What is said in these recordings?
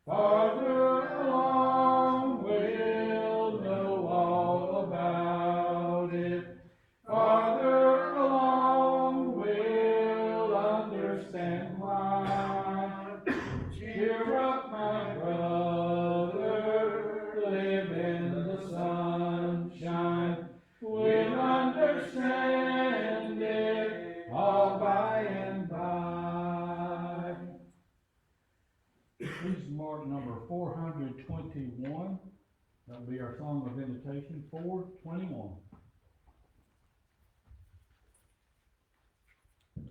Farther along we'll know all about it. Farther along we'll understand why. Cheer up, my brother, live in the sunshine. We'll understand it all by and by. This is mark number 421. That'll be our song of invitation, 421. If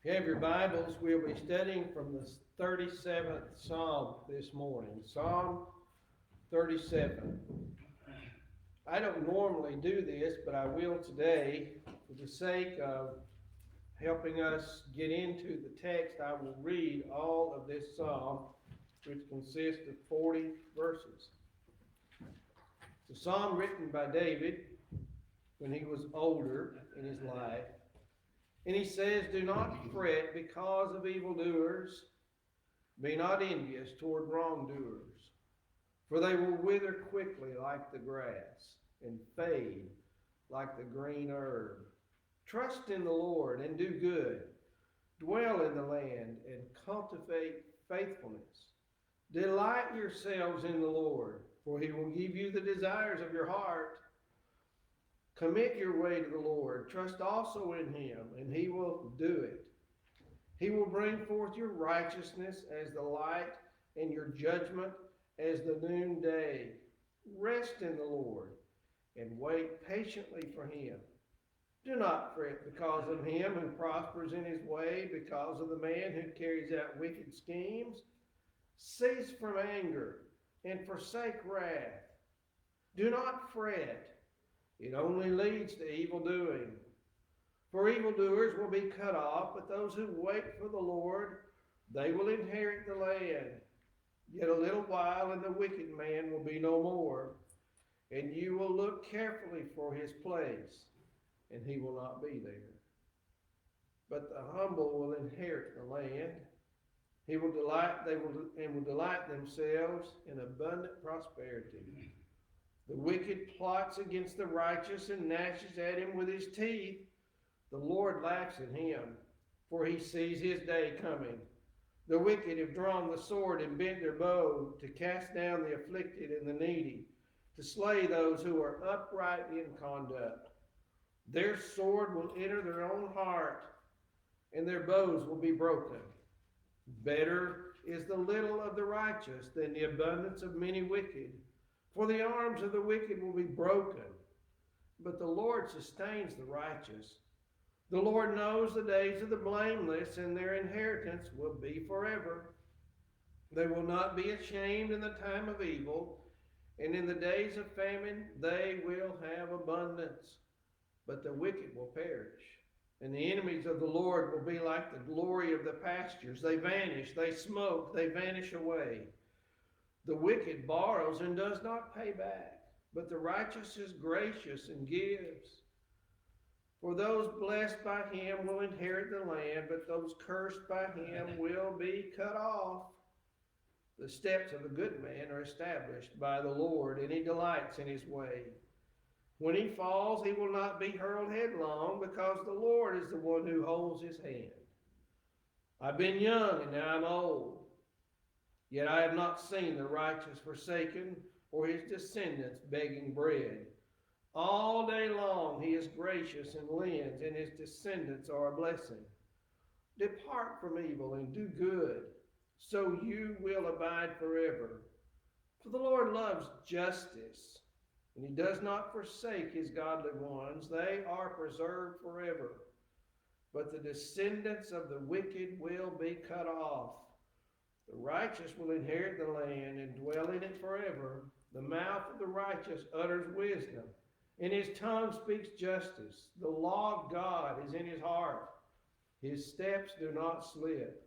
you have your Bibles, we'll be studying from the 37th Psalm this morning. Psalm 37. I don't normally do this, but I will today. For the sake of helping us get into the text, I will read all of this psalm, which consists of 40 verses. It's a psalm written by David when he was older in his life. And he says, "Do not fret because of evildoers. Be not envious toward wrongdoers, for they will wither quickly like the grass and fade like the green herb. Trust in the Lord and do good. Dwell in the land and cultivate faithfulness. Delight yourselves in the Lord, for he will give you the desires of your heart. Commit your way to the Lord. Trust also in him, and he will do it. He will bring forth your righteousness as the light and your judgment as the noonday. Rest in the Lord and wait patiently for him. Do not fret because of him who prospers in his way, because of the man who carries out wicked schemes. Cease from anger and forsake wrath. Do not fret. It only leads to evil doing. For evildoers will be cut off, but those who wait for the Lord, they will inherit the land. Yet a little while, and the wicked man will be no more. And you will look carefully for his place, and he will not be there. But the humble will inherit the land. They will delight themselves in abundant prosperity. The wicked plots against the righteous and gnashes at him with his teeth. The Lord laughs at him, for he sees his day coming. The wicked have drawn the sword and bent their bow to cast down the afflicted and the needy, to slay those who are upright in conduct. Their sword will enter their own heart, and their bows will be broken. Better is the little of the righteous than the abundance of many wicked. For the arms of the wicked will be broken, but the Lord sustains the righteous. The Lord knows the days of the blameless, and their inheritance will be forever. They will not be ashamed in the time of evil, and in the days of famine they will have abundance. But the wicked will perish, and the enemies of the Lord will be like the glory of the pastures. They vanish, they smoke, they vanish away. The wicked borrows and does not pay back, but the righteous is gracious and gives. For those blessed by him will inherit the land, but those cursed by him will be cut off. The steps of a good man are established by the Lord, and he delights in his way. When he falls, he will not be hurled headlong, because the Lord is the one who holds his hand. I've been young, and now I'm old. Yet I have not seen the righteous forsaken, or his descendants begging bread. All day long he is gracious and lends, and his descendants are a blessing. Depart from evil and do good, so you will abide forever. For the Lord loves justice, and he does not forsake his godly ones. They are preserved forever. But the descendants of the wicked will be cut off. The righteous will inherit the land and dwell in it forever. The mouth of the righteous utters wisdom, and his tongue speaks justice. The law of God is in his heart. His steps do not slip.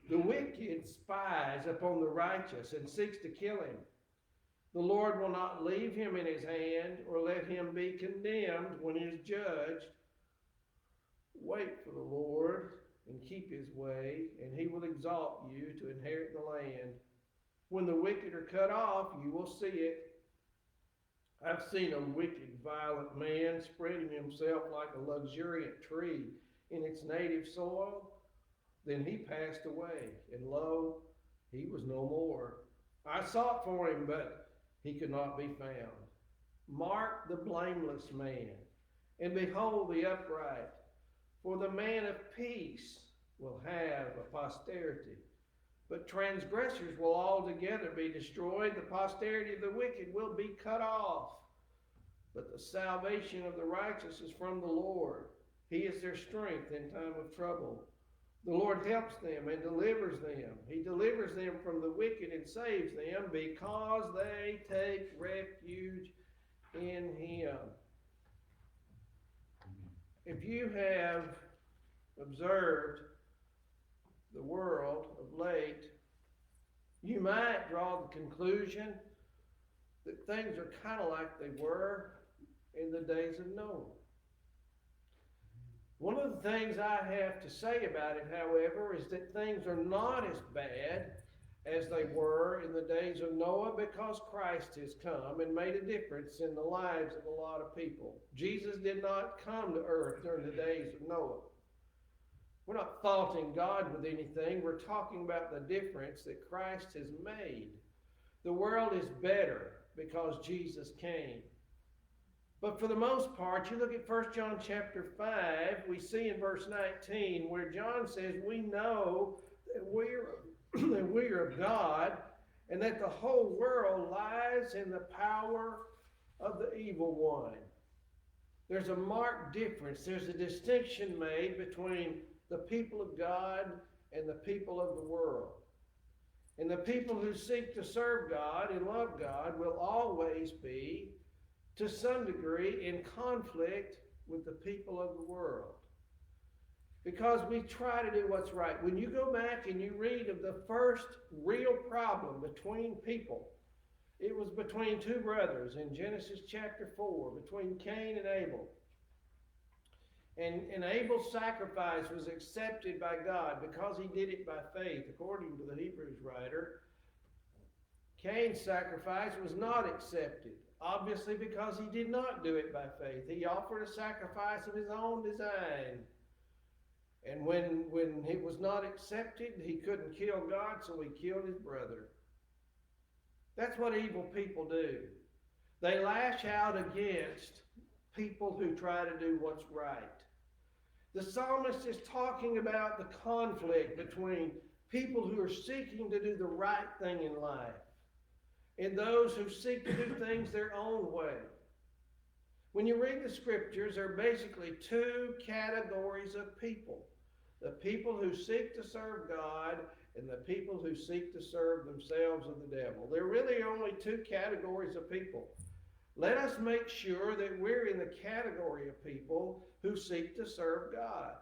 The wicked spies upon the righteous and seeks to kill him. The Lord will not leave him in his hand, or let him be condemned when he is judged. Wait for the Lord and keep his way, and he will exalt you to inherit the land. When the wicked are cut off, you will see it. I've seen a wicked, violent man spreading himself like a luxuriant tree in its native soil. Then he passed away, and lo, he was no more. I sought for him, but he could not be found. Mark the blameless man, and behold the upright, for the man of peace will have a posterity. But transgressors will altogether be destroyed. The posterity of the wicked will be cut off. But the salvation of the righteous is from the Lord. He is their strength in time of trouble. The Lord helps them and delivers them. He delivers them from the wicked and saves them because they take refuge in Him. If you have observed the world of late, you might draw the conclusion that things are kind of like they were in the days of Noah. One of the things I have to say about it, however, is that things are not as bad as they were in the days of Noah because Christ has come and made a difference in the lives of a lot of people. Jesus did not come to earth during the days of Noah. We're not faulting God with anything. We're talking about the difference that Christ has made. The world is better because Jesus came. But for the most part, you look at 1 John chapter 5, we see in verse 19 where John says we know that we're of God and that the whole world lies in the power of the evil one. There's a marked difference. There's a distinction made between the people of God and the people of the world. And the people who seek to serve God and love God will always be, to some degree, in conflict with the people of the world. Because we try to do what's right. When you go back and you read of the first real problem between people, it was between two brothers in Genesis chapter 4, between Cain and Abel. And Abel's sacrifice was accepted by God because he did it by faith, according to the Hebrews writer. Cain's sacrifice was not accepted, obviously because he did not do it by faith. He offered a sacrifice of his own design. And when it was not accepted, he couldn't kill God, so he killed his brother. That's what evil people do. They lash out against people who try to do what's right. The psalmist is talking about the conflict between people who are seeking to do the right thing in life and those who seek to do things their own way. When you read the scriptures, there are basically two categories of people. The people who seek to serve God and the people who seek to serve themselves or the devil. There are really only two categories of people. Let us make sure that we're in the category of people who seek to serve God.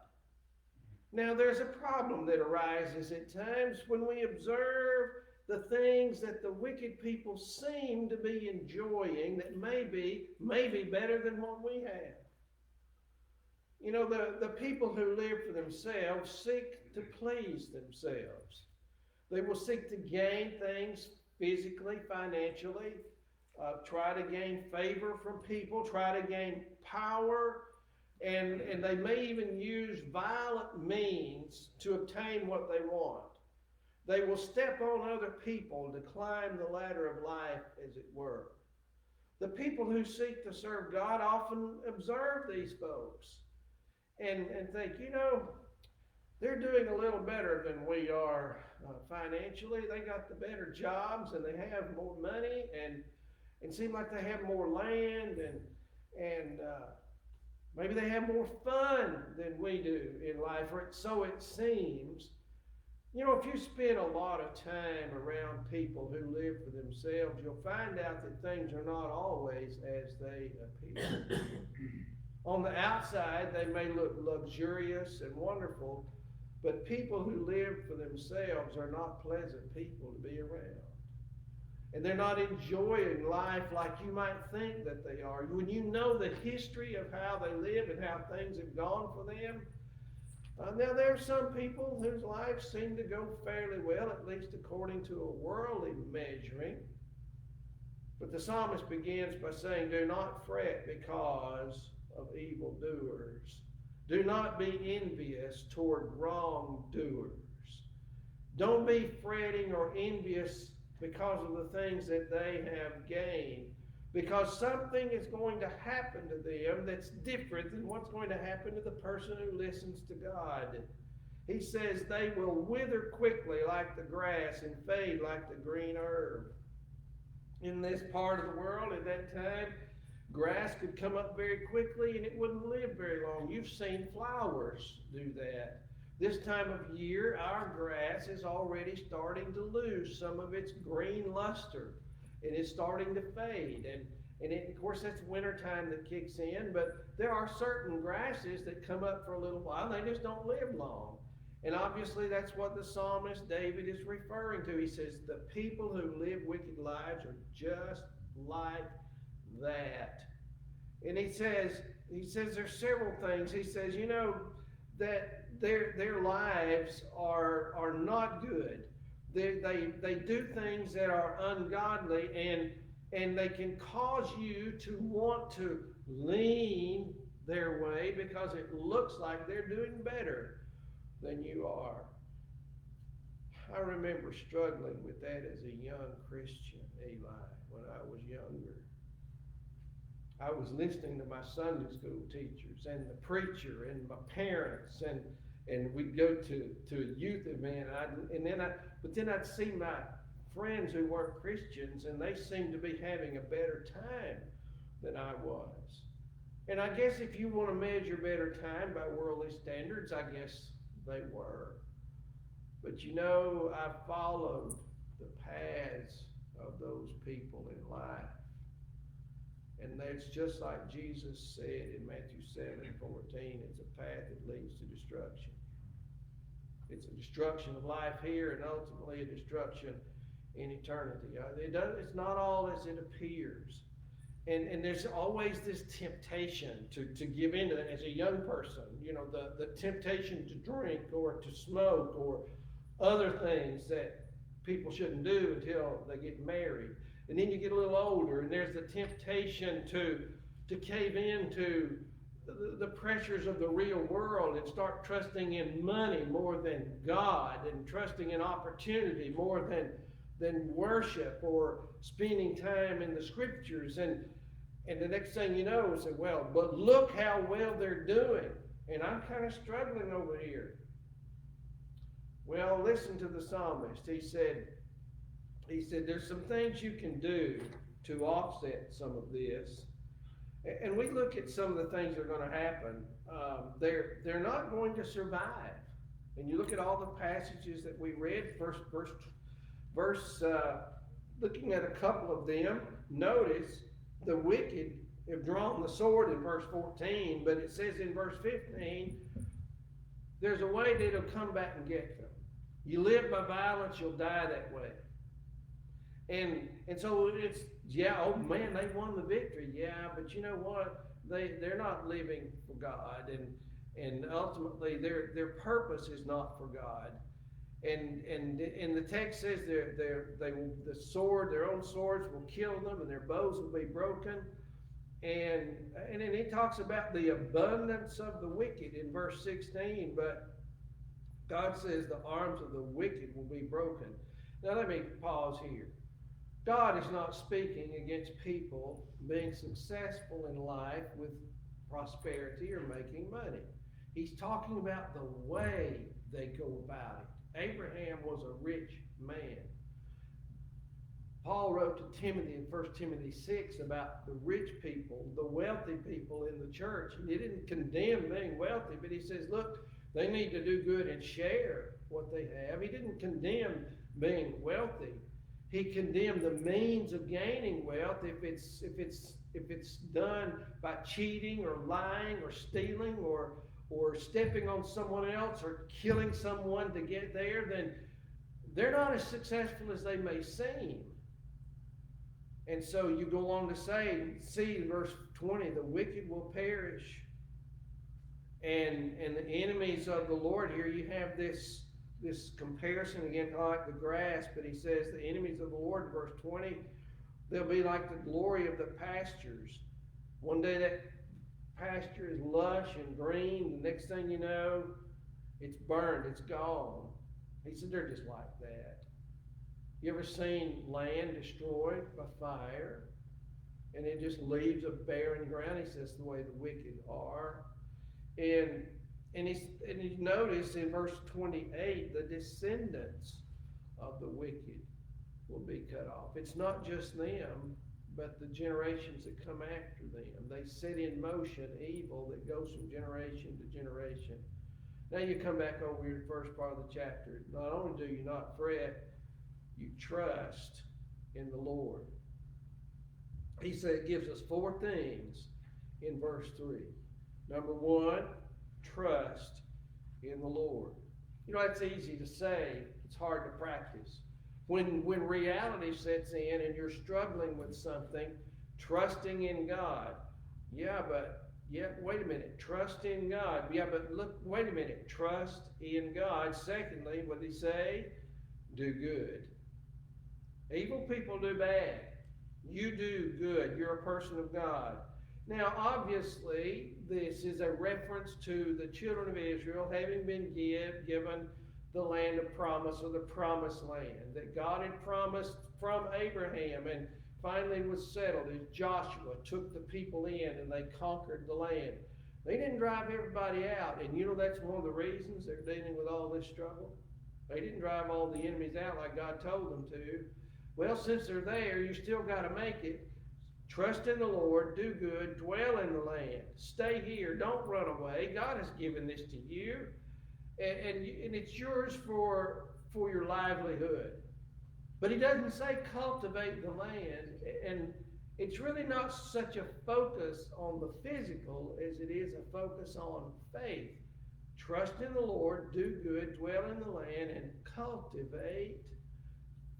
Now, there's a problem that arises at times when we observe the things that the wicked people seem to be enjoying that may be better than what we have. You know, the people who live for themselves seek to please themselves. They will seek to gain things physically, financially, try to gain favor from people, try to gain power, and they may even use violent means to obtain what they want. They will step on other people to climb the ladder of life, as it were. The people who seek to serve God often observe these folks and think, you know, they're doing a little better than we are financially. They got the better jobs and they have more money and it seems like they have more land and maybe they have more fun than we do in life, or so it seems. You know, if you spend a lot of time around people who live for themselves, you'll find out that things are not always as they appear. On the outside, they may look luxurious and wonderful, but people who live for themselves are not pleasant people to be around. And they're not enjoying life like you might think that they are. When you know the history of how they live and how things have gone for them, Now there are some people whose lives seem to go fairly well, at least according to a worldly measuring. But the psalmist begins by saying, do not fret because of evildoers. Do not be envious toward wrongdoers. Don't be fretting or envious because of the things that they have gained. Because something is going to happen to them that's different than what's going to happen to the person who listens to God. He says they will wither quickly like the grass and fade like the green herb. In this part of the world at that time, grass could come up very quickly and it wouldn't live very long. You've seen flowers do that. This time of year, our grass is already starting to lose some of its green luster. And it's starting to fade. Of course, that's wintertime that kicks in, but there are certain grasses that come up for a little while, and they just don't live long. And obviously, that's what the psalmist David is referring to. He says, the people who live wicked lives are just like that. And he says there's several things. He says, that their lives are not good. They do things that are ungodly, and they can cause you to want to lean their way because it looks like they're doing better than you are. I remember struggling with that as a young Christian, Eli, when I was younger. I was listening to my Sunday school teachers and the preacher and my parents, and we'd go to a youth event, but then I'd see my friends who weren't Christians, and they seemed to be having a better time than I was. And I guess if you want to measure better time by worldly standards, I guess they were. But I followed the paths of those people in life. And that's just like Jesus said in Matthew 7:14, it's a path that leads to destruction. It's a destruction of life here and ultimately a destruction in eternity. It's not all as it appears. And there's always this temptation to give in to that as a young person. The temptation to drink or to smoke or other things that people shouldn't do until they get married. And then you get a little older, and there's the temptation to cave into the pressures of the real world and start trusting in money more than God, and trusting in opportunity more than worship or spending time in the scriptures. And the next thing you know, say, well, but look how well they're doing. And I'm kind of struggling over here. Well, listen to the psalmist. He said, there's some things you can do to offset some of this. And we look at some of the things that are going to happen. They're not going to survive. And you look at all the passages that we read, looking at a couple of them, notice the wicked have drawn the sword in verse 14, but it says in verse 15, there's a way that it'll come back and get them. You live by violence, you'll die that way. And so it's, oh man, they won the victory. Yeah, but you know what? They're not living for God, and ultimately their purpose is not for God. And the text says their own swords will kill them, and their bows will be broken. And then he talks about the abundance of the wicked in verse 16, but God says the arms of the wicked will be broken. Now let me pause here. God is not speaking against people being successful in life with prosperity or making money. He's talking about the way they go about it. Abraham was a rich man. Paul wrote to Timothy in 1 Timothy 6 about the rich people, the wealthy people in the church. And he didn't condemn being wealthy, but he says, look, they need to do good and share what they have. He didn't condemn being wealthy. He condemned the means of gaining wealth if it's done by cheating or lying or stealing or stepping on someone else or killing someone to get there. Then they're not as successful as they may seem. And so you go on to see in verse 20, the wicked will perish. And the enemies of the Lord, here you have this comparison again, like the grass, but he says the enemies of the Lord, verse 20, they'll be like the glory of the pastures. One day that pasture is lush and green, the next thing you know, it's burned, it's gone. He said they're just like that. You ever seen land destroyed by fire? And it just leaves a barren ground. He says the way the wicked are. And you notice in verse 28, the descendants of the wicked will be cut off. It's not just them, but the generations that come after them. They set in motion evil that goes from generation to generation. Now you come back over here to the first part of the chapter. Not only do you not fret, you trust in the Lord. He said, gives us 4 things in verse 3. Number 1, trust in the Lord. You know, that's easy to say. It's hard to practice. When reality sets in and you're struggling with something, trusting in God. Wait a minute. Trust in God. Yeah, but look, wait a minute. Trust in God. Secondly, what did he say? Do good. Evil people do bad. You do good. You're a person of God. Now, obviously, this is a reference to the children of Israel having been given the land of promise, or the promised land that God had promised from Abraham and finally was settled as Joshua took the people in and they conquered the land. They didn't drive everybody out, and you know that's one of the reasons they're dealing with all this struggle. They didn't drive all the enemies out like God told them to. Well, since they're there, you still got to make it. Trust in the Lord, do good, dwell in the land, stay here, don't run away. God has given this to you, and it's yours for your livelihood. But he doesn't say cultivate the land, and it's really not such a focus on the physical as it is a focus on faith. Trust in the Lord, do good, dwell in the land, and cultivate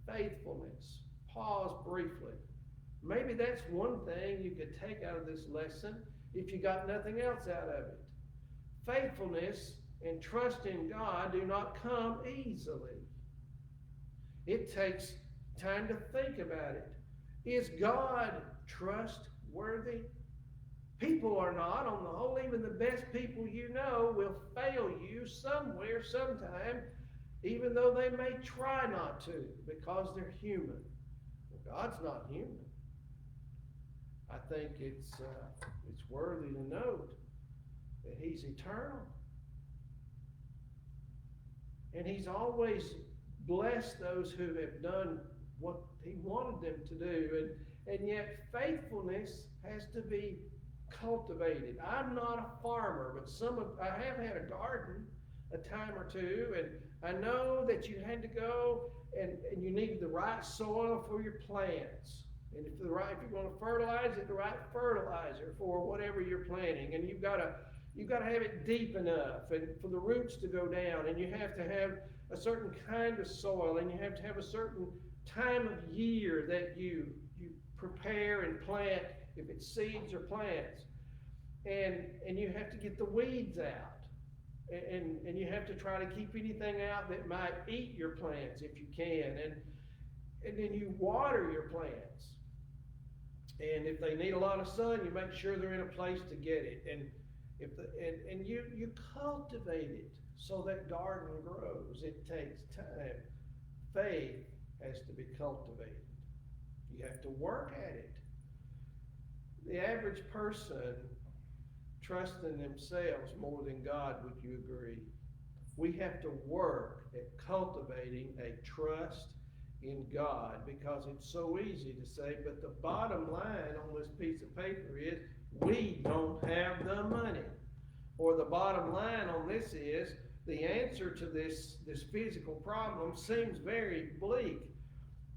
faithfulness. Pause briefly. Maybe that's one thing you could take out of this lesson if you got nothing else out of it. Faithfulness and trust in God do not come easily. It takes time to think about it. Is God trustworthy? People are not. On the whole, even the best people you know will fail you somewhere, sometime, even though they may try not to, because they're human. Well, God's not human. I think it's worthy to note that he's eternal. And he's always blessed those who have done what he wanted them to do. And yet faithfulness has to be cultivated. I'm not a farmer, but I have had a garden a time or two, and I know that you had to go and you need the right soil for your plants. And if you're going to fertilize it, the right fertilizer for whatever you're planting. And you've got to have it deep enough and for the roots to go down, and you have to have a certain kind of soil, and you have to have a certain time of year that you prepare and plant, if it's seeds or plants. And you have to get the weeds out. And you have to try to keep anything out that might eat your plants if you can. And then you water your plants. And if they need a lot of sun, you make sure they're in a place to get it. And you cultivate it so that garden grows. It takes time. Faith has to be cultivated. You have to work at it. The average person trusts in themselves more than God, would you agree? We have to work at cultivating a trust in God, because it's so easy to say, but the bottom line on this piece of paper is we don't have the money. Or the bottom line on this is the answer to this physical problem seems very bleak.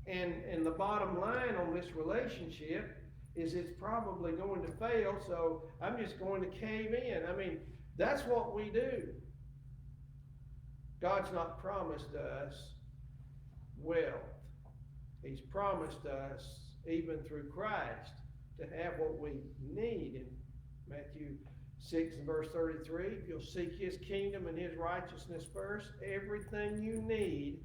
And the bottom line on this relationship is it's probably going to fail, so I'm just going to cave in. I mean, that's what we do. God's not promised us wealth. He's promised us, even through Christ, to have what we need. In Matthew 6 and verse 33, if you'll seek his kingdom and his righteousness first, everything you need,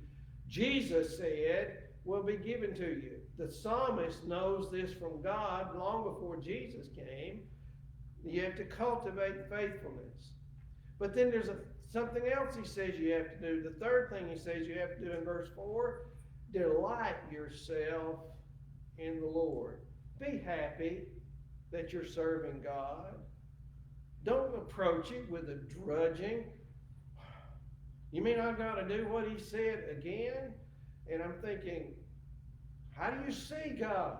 Jesus said, will be given to you. The psalmist knows this from God long before Jesus came. You have to cultivate faithfulness. But then there's something else he says you have to do. The third thing he says you have to do in verse 4, delight yourself in the Lord. Be happy that you're serving God. Don't approach it with a drudging. You mean I've got to do what he said again? And I'm thinking, how do you see God?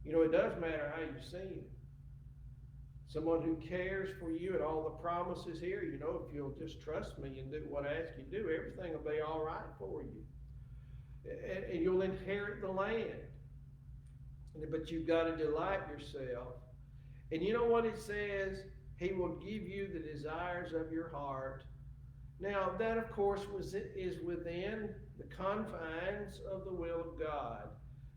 You know, it does matter how you see him. Someone who cares for you and all the promises here, you know, if you'll just trust me and do what I ask you to do, everything will be all right for you. And you'll inherit the land. But you've got to delight yourself. And you know what it says? He will give you the desires of your heart. Now, that, of course, is within the confines of the will of God.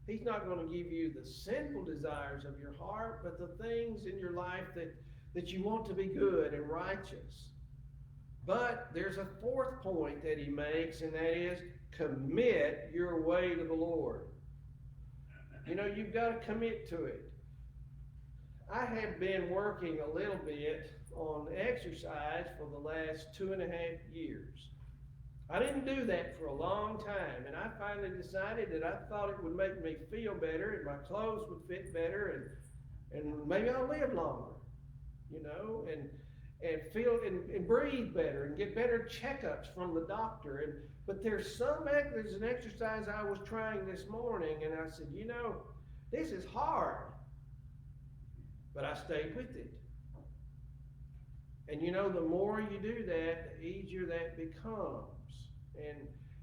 He's not going to give you the sinful desires of your heart, but the things in your life that you want to be good and righteous. But there's a fourth point that he makes, and that is commit your way to the Lord. You know, you've got to commit to it. I have been working a little bit on exercise for the last 2.5 years. I didn't do that for a long time, and I finally decided that I thought it would make me feel better, and my clothes would fit better, and maybe I'll live longer, you know, and feel and breathe better, and get better checkups from the doctor. But there's an exercise I was trying this morning, and I said, you know, this is hard. But I stayed with it. And you know, the more you do that, the easier that becomes.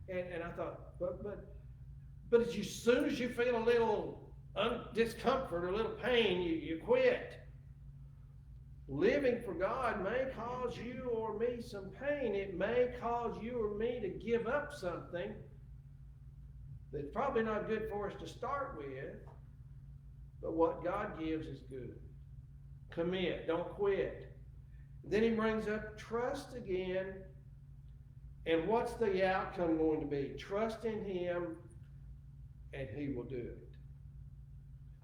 And I thought, but as soon as you feel a little discomfort or a little pain, you quit. Living for God may cause you or me some pain. It may cause you or me to give up something that's probably not good for us to start with, but what God gives is good. Commit, don't quit. Then he brings up trust again. And what's the outcome going to be? Trust in him, and he will do it.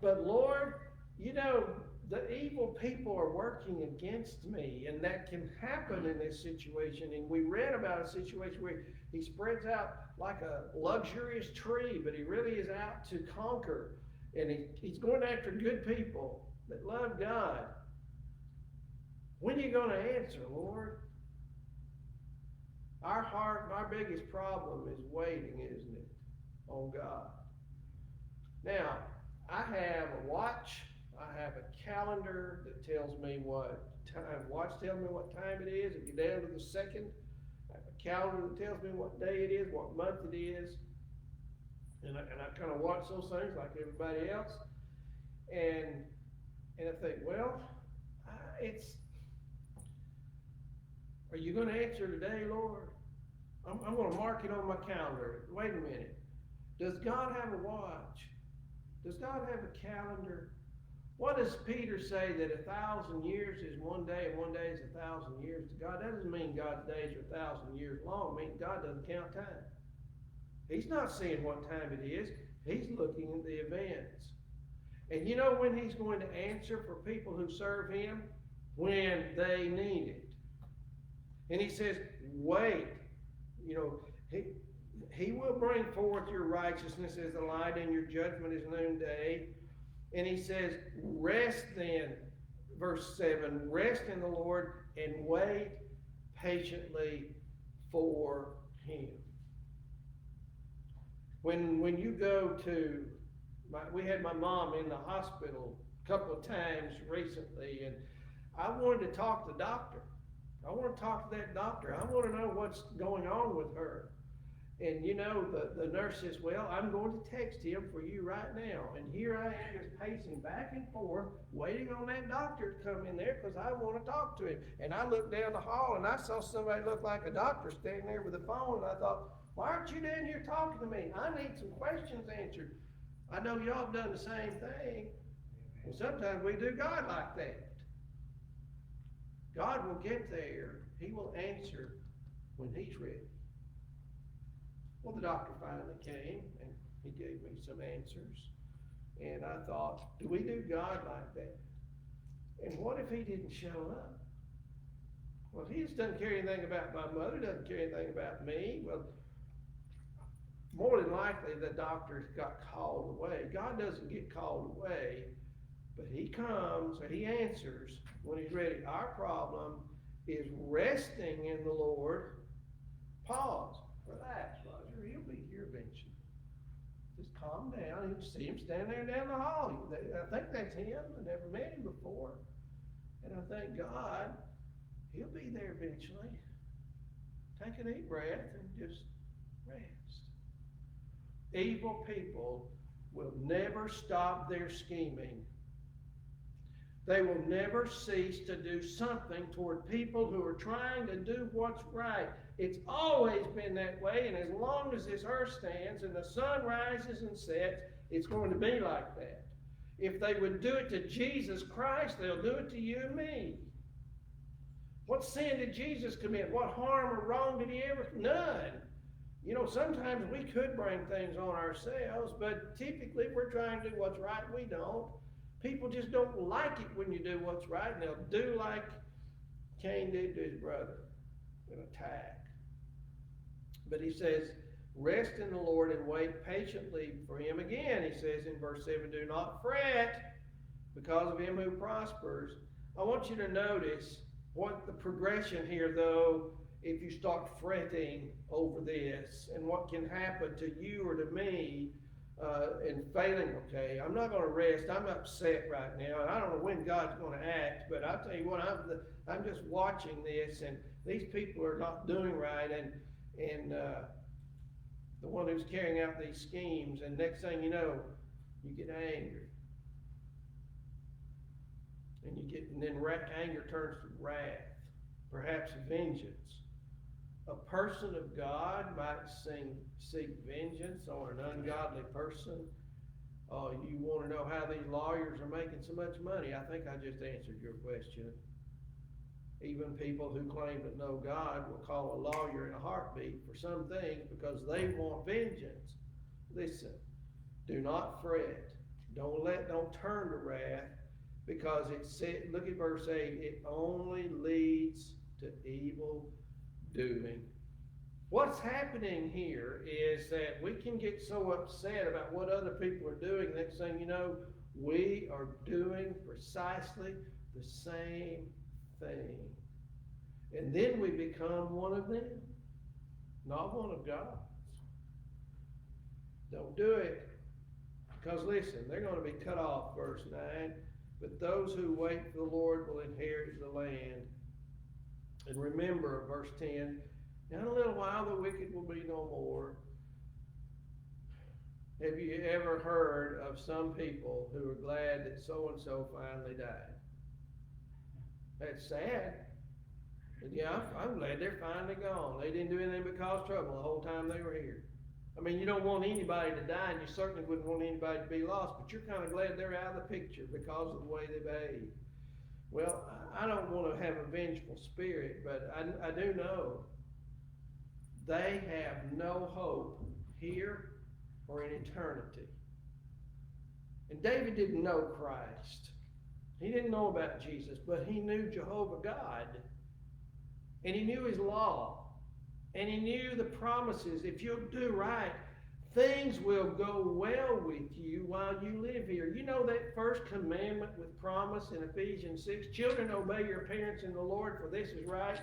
But Lord, you know, the evil people are working against me, and that can happen in this situation. And we read about a situation where he spreads out like a luxurious tree, but he really is out to conquer. And he's going after good people that love God. When are you going to answer, Lord? Our biggest problem is waiting, isn't it, on God? Now, I have a watch. I have a calendar that tells me what time. Watch tells me what time it is. If you're down to the second, I have a calendar that tells me what day it is, what month it is. And I kind of watch those things like everybody else. And I think, well, are you going to answer today, Lord? I'm going to mark it on my calendar. Wait a minute. Does God have a watch? Does God have a calendar? What does Peter say that 1,000 years is one day and one day is 1,000 years to God? That doesn't mean God's days are 1,000 years long. It means God doesn't count time. He's not seeing what time it is. He's looking at the events. And you know when he's going to answer for people who serve him? When they need it. And he says, wait. You know, he will bring forth your righteousness as the light and your judgment as noonday. And he says, rest then, verse 7, rest in the Lord and wait patiently for him. When you go to, we had my mom in the hospital a couple of times recently, and I wanted to talk to the doctor. I want to talk to that doctor. I want to know what's going on with her. And you know, the nurse says, well, I'm going to text him for you right now. And here I am just pacing back and forth, waiting on that doctor to come in there because I want to talk to him. And I looked down the hall and I saw somebody look like a doctor standing there with a phone. And I thought, why aren't you down here talking to me? I need some questions answered. I know y'all have done the same thing. And sometimes we do God like that. God will get there. He will answer when He's ready. Well, the doctor finally came, and he gave me some answers. And I thought, do we do God like that? And what if He didn't show up? Well, He just doesn't care anything about my mother, doesn't care anything about me. Well, more than likely the doctor got called away. God doesn't get called away, but He comes and He answers when He's ready. Our problem is resting in the Lord. Pause. Relax, Roger. He'll be here eventually. Just calm down. You see Him standing there down the hall. I think that's Him. I never met Him before. And I thank God He'll be there eventually. Take a deep breath and just rest. Evil people will never stop their scheming. They will never cease to do something toward people who are trying to do what's right. It's always been that way, and as long as this earth stands and the sun rises and sets, it's going to be like that. If they would do it to Jesus Christ, they'll do it to you and me. What sin did Jesus commit? What harm or wrong did He ever? None. You know, sometimes we could bring things on ourselves, but typically if we're trying to do what's right, we don't. People just don't like it when you do what's right, and they'll do like Cain did to his brother, an attack. But He says, rest in the Lord and wait patiently for Him. Again, He says in verse 7, do not fret because of him who prospers. I want you to notice what the progression here, though, if you start fretting over this and what can happen to you or to me and failing. Okay, I'm not going to rest. I'm upset right now, and I don't know when God's going to act, but I'll tell you what, I'm just watching this, and these people are not doing right, and the one who's carrying out these schemes, and next thing you know, you get angry. And then anger turns to wrath, perhaps vengeance. A person of God might seek vengeance on an ungodly person. You want to know how these lawyers are making so much money? I think I just answered your question. Even people who claim to know God will call a lawyer in a heartbeat for some things because they want vengeance. Listen, do not fret. Don't turn to wrath, because it said, look at verse 8, it only leads to evil doing. What's happening here is that we can get so upset about what other people are doing. Next thing you know, we are doing precisely the same thing. And then we become one of them, not one of God's. Don't do it. Because listen, they're going to be cut off, verse 9. But those who wait for the Lord will inherit the land. And remember, verse 10, in a little while the wicked will be no more. Have you ever heard of some people who are glad that so-and-so finally died? That's sad. But yeah, I'm glad they're finally gone. They didn't do anything but cause trouble the whole time they were here. I mean, you don't want anybody to die, and you certainly wouldn't want anybody to be lost, but you're kind of glad they're out of the picture because of the way they behave. Well, I don't want to have a vengeful spirit, but I do know they have no hope here or in eternity. And David didn't know Christ. He didn't know about Jesus, but he knew Jehovah God. And he knew His law. And he knew the promises. If you'll do right, things will go well with you while you live here. You know that first commandment with promise in Ephesians 6? Children, obey your parents in the Lord, for this is right.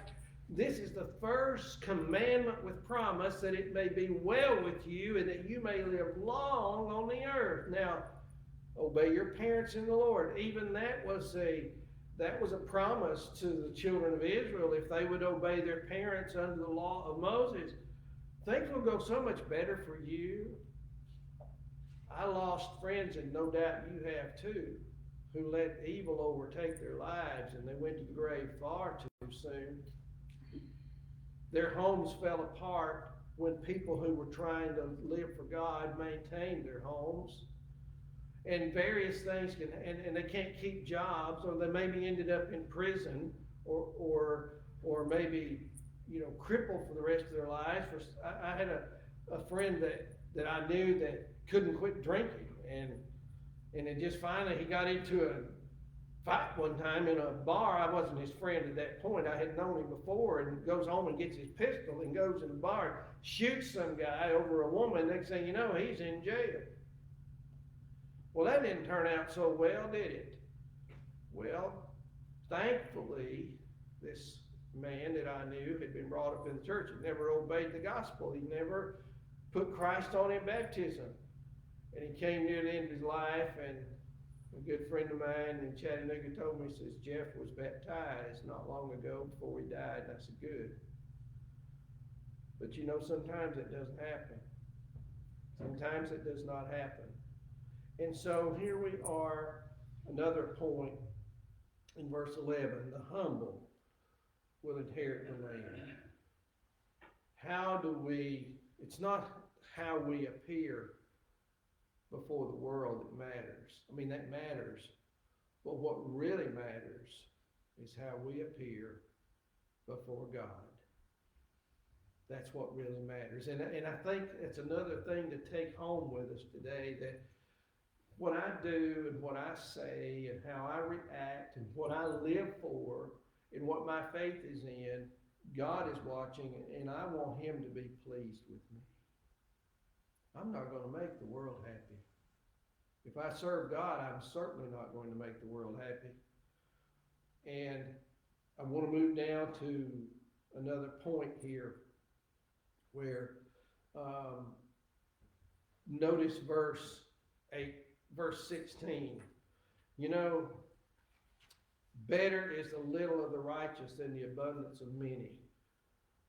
This is the first commandment with promise, that it may be well with you and that you may live long on the earth. Now, obey your parents in the Lord. Even that was a promise to the children of Israel. If they would obey their parents under the law of Moses, things will go so much better for you. I lost friends, and no doubt you have too, who let evil overtake their lives, and they went to the grave far too soon. Their homes fell apart when people who were trying to live for God maintained their homes. And various things and they can't keep jobs, or they maybe ended up in prison, or maybe, crippled for the rest of their lives. I had a friend that I knew that couldn't quit drinking, and it just finally, he got into a fight one time in a bar. I wasn't his friend at that point. I had known him before, and goes home and gets his pistol and goes in the bar, shoots some guy over a woman. Next thing you know, he's in jail. Well, that didn't turn out so well, did it? Well, thankfully, this man that I knew had been brought up in the church. He never obeyed the gospel. He never put Christ on in baptism. And he came near the end of his life, and a good friend of mine in Chattanooga told me, he says, Jeff was baptized not long ago before he died. And I said, good. But sometimes it doesn't happen. Sometimes it does not happen. And so here we are, another point in verse 11, the humble will inherit the land. It's not how we appear before the world that matters. I mean, that matters. But what really matters is how we appear before God. That's what really matters. And I think it's another thing to take home with us today, that what I do and what I say and how I react and what I live for and what my faith is in, God is watching, and I want him to be pleased with me. I'm not going to make the world happy. If I serve God, I'm certainly not going to make the world happy. And I want to move down to another point here where notice verse 16. Better is a little of the righteous than the abundance of many.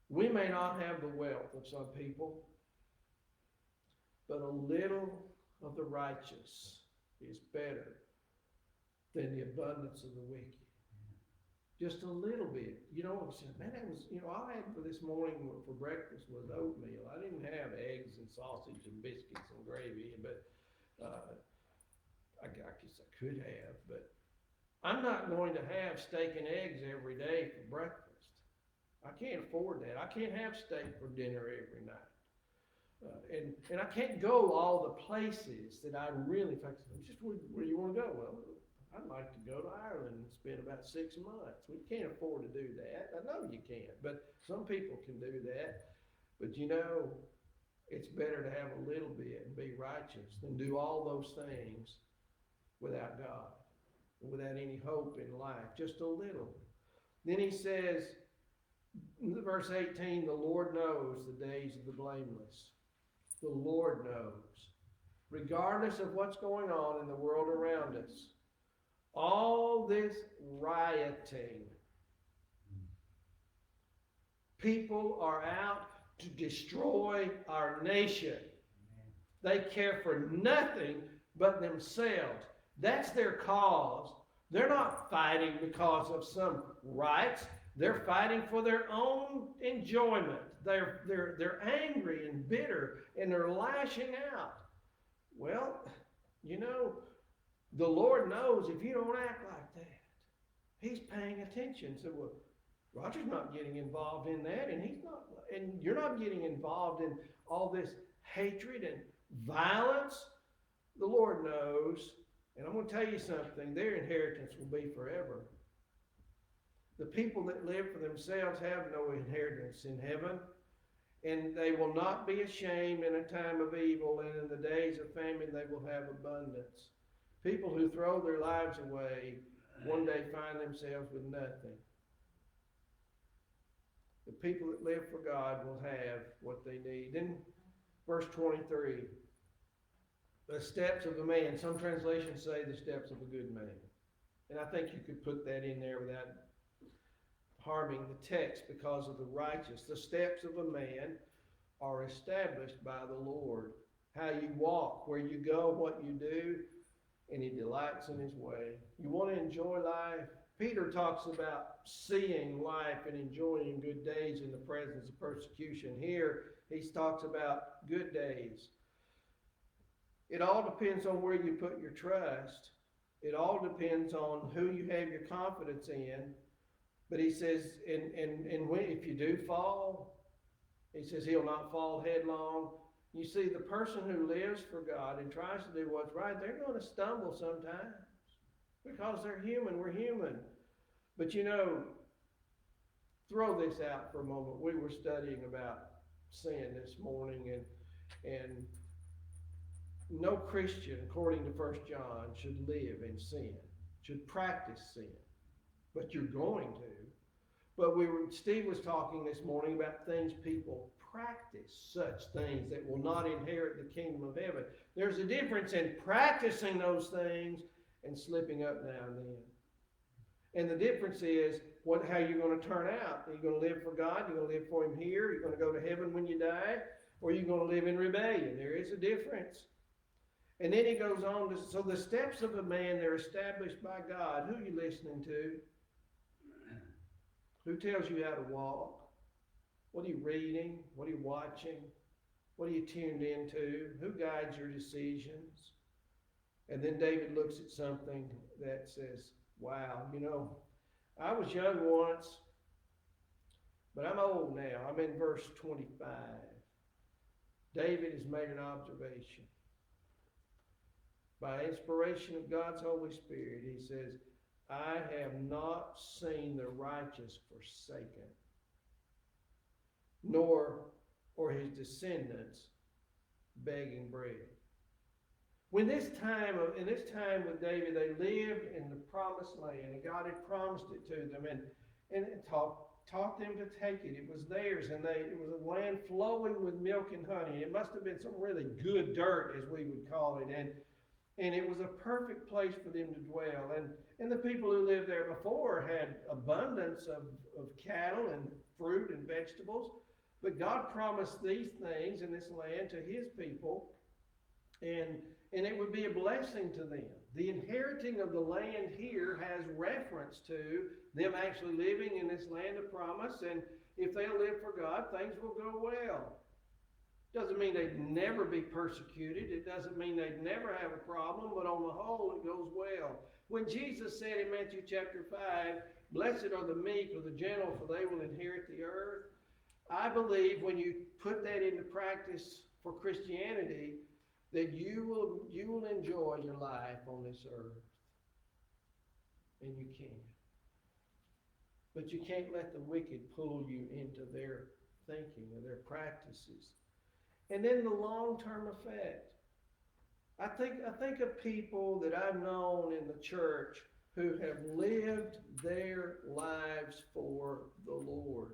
We may not have the wealth of some people, but a little of the righteous is better than the abundance of the wicked. Just a little bit. Man, that was, all I had for this morning for breakfast was oatmeal. I didn't have eggs and sausage and biscuits and gravy, but I guess I could have, but I'm not going to have steak and eggs every day for breakfast. I can't afford that. I can't have steak for dinner every night. And I can't go all the places that I really, in fact, just where do you want to go? Well, I'd like to go to Ireland and spend about 6 months. We can't afford to do that. I know you can't, but some people can do that. But it's better to have a little bit and be righteous than do all those things without God, without any hope in life, just a little. Then he says, verse 18, the Lord knows the days of the blameless. The Lord knows. Regardless of what's going on in the world around us, all this rioting, people are out to destroy our nation. They care for nothing but themselves. That's their cause. They're not fighting because of some rights. They're fighting for their own enjoyment. They're angry and bitter, and they're lashing out. Well, the Lord knows if you don't act like that, he's paying attention. So, well, Roger's not getting involved in that, and you're not getting involved in all this hatred and violence. The Lord knows, and I'm going to tell you something, their inheritance will be forever. The people that live for themselves have no inheritance in heaven, and they will not be ashamed in a time of evil, and in the days of famine they will have abundance. People who throw their lives away one day find themselves with nothing. The people that live for God will have what they need. Then verse 23, the steps of a man. Some translations say the steps of a good man. And I think you could put that in there without harming the text because of the righteous. The steps of a man are established by the Lord. How you walk, where you go, what you do, and he delights in his way. You want to enjoy life? Peter talks about seeing life and enjoying good days in the presence of persecution. Here, he talks about good days. It all depends on where you put your trust. It all depends on who you have your confidence in. But he says, and when, if you do fall, he says he'll not fall headlong. You see, the person who lives for God and tries to do what's right, they're going to stumble sometimes because they're human. We're human. But you know, throw this out for a moment. We were studying about sin this morning, and no Christian, according to 1 John, should live in sin, should practice sin. But you're going to. But Steve was talking this morning about things people practice, such things that will not inherit the kingdom of heaven. There's a difference in practicing those things and slipping up now and then. And the difference is how you're going to turn out. Are you going to live for God? You're going to live for Him here? You're going to go to heaven when you die? Or are you going to live in rebellion? There is a difference. And then he goes on to, so the steps of a man, they're established by God. Who are you listening to? Who tells you how to walk? What are you reading? What are you watching? What are you tuned into? Who guides your decisions? And then David looks at something that says, wow, you know, I was young once, but I'm old now. I'm in verse 25. David has made an observation. By inspiration of God's Holy Spirit, he says, I have not seen the righteous forsaken, nor his descendants begging bread. In this time with David, they lived in the promised land, and God had promised it to them, and taught them to take it. It was theirs, and it was a land flowing with milk and honey. It must have been some really good dirt, as we would call it, and it was a perfect place for them to dwell. And the people who lived there before had abundance of cattle and fruit and vegetables. But God promised these things in this land to His people, and it would be a blessing to them. The inheriting of the land here has reference to them actually living in this land of promise, and if they'll live for God, things will go well. Doesn't mean they'd never be persecuted. It doesn't mean they'd never have a problem, but on the whole, it goes well. When Jesus said in Matthew chapter 5, blessed are the meek or the gentle, for they will inherit the earth, I believe when you put that into practice for Christianity, that you will enjoy your life on this earth. And you can. But you can't let the wicked pull you into their thinking or their practices. And then the long-term effect. I think of people that I've known in the church who have lived their lives for the Lord.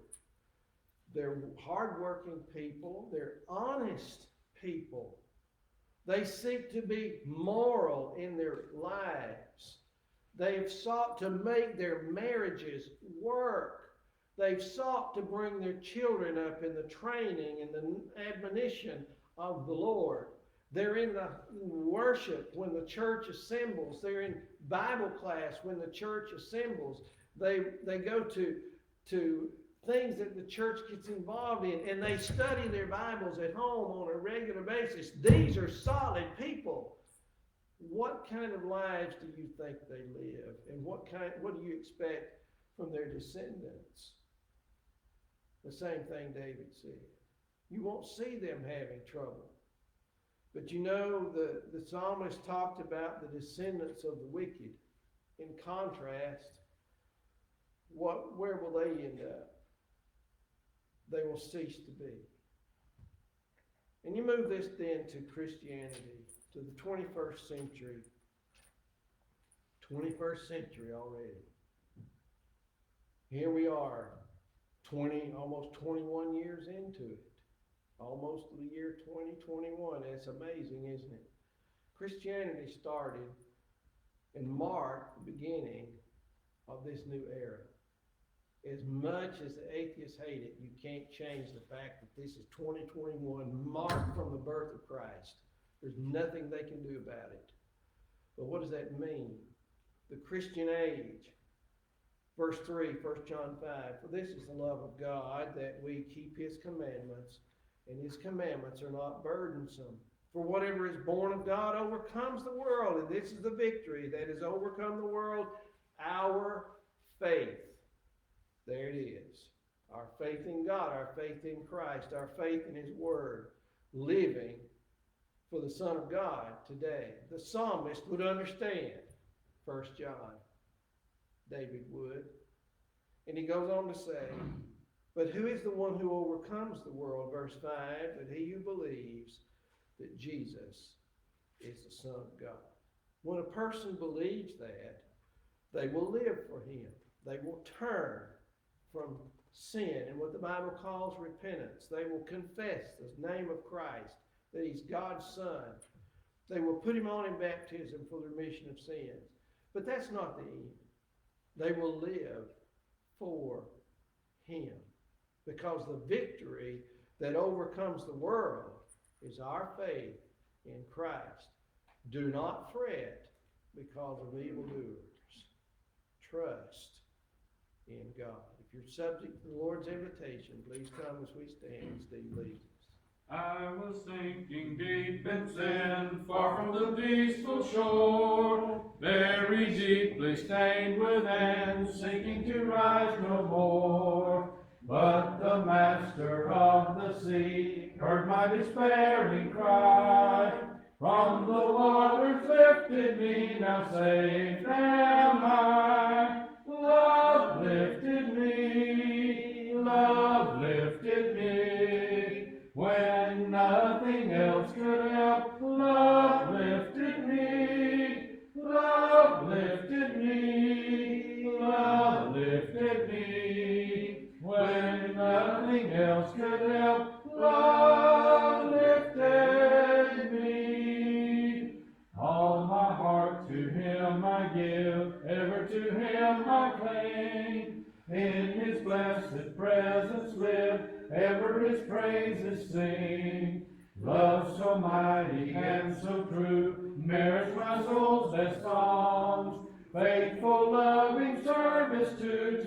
They're hardworking people. They're honest people. They seek to be moral in their lives. They've sought to make their marriages work. They've sought to bring their children up in the training and the admonition of the Lord. They're in the worship when the church assembles. They're in Bible class when the church assembles. They go to things that the church gets involved in, and they study their Bibles at home on a regular basis. These are solid people. What kind of lives do you think they live? And what do you expect from their descendants? The same thing David said. You won't see them having trouble. But you know, the psalmist talked about the descendants of the wicked. In contrast, where will they end up? They will cease to be. And you move this then to Christianity, to the 21st century. 21st century already. Here we are, almost 21 years into it. Almost the year 2021. It's amazing, isn't it? Christianity started and marked the beginning of this new era. As much as the atheists hate it, you can't change the fact that this is 2021, marked from the birth of Christ. There's nothing they can do about it. But what does that mean? The Christian age. Verse 3, 1 John 5, for this is the love of God, that we keep His commandments, and His commandments are not burdensome. For whatever is born of God overcomes the world, and this is the victory that has overcome the world, our faith. There it is. Our faith in God, our faith in Christ, our faith in His Word, living for the Son of God today. The psalmist would understand 1 John. David would. And he goes on to say, but who is the one who overcomes the world? Verse 5, that he who believes that Jesus is the Son of God. When a person believes that, they will live for Him. They will turn from sin and what the Bible calls repentance. They will confess the name of Christ, that He's God's Son. They will put Him on in baptism for the remission of sins. But that's not the end. They will live for Him. Because the victory that overcomes the world is our faith in Christ. Do not fret because of evildoers. Trust in God. If you're subject to the Lord's invitation, please come as we stand and Steve leads us. I was sinking deep in sin, far from the peaceful shore, very deeply stained within, sinking to rise no more. But the Master of the sea heard my despairing cry. From the waters lifted me, now safe am I. Love lifted me, love lifted me. When nothing else could help, love lifted me. Love lifted me, love lifted me. When nothing else could help, love lifted me. All my heart to Him I give, ever to Him I cling. In His blessed presence live, ever His praises sing. Love so mighty and so true merits my soul's best songs. Faithful, loving service to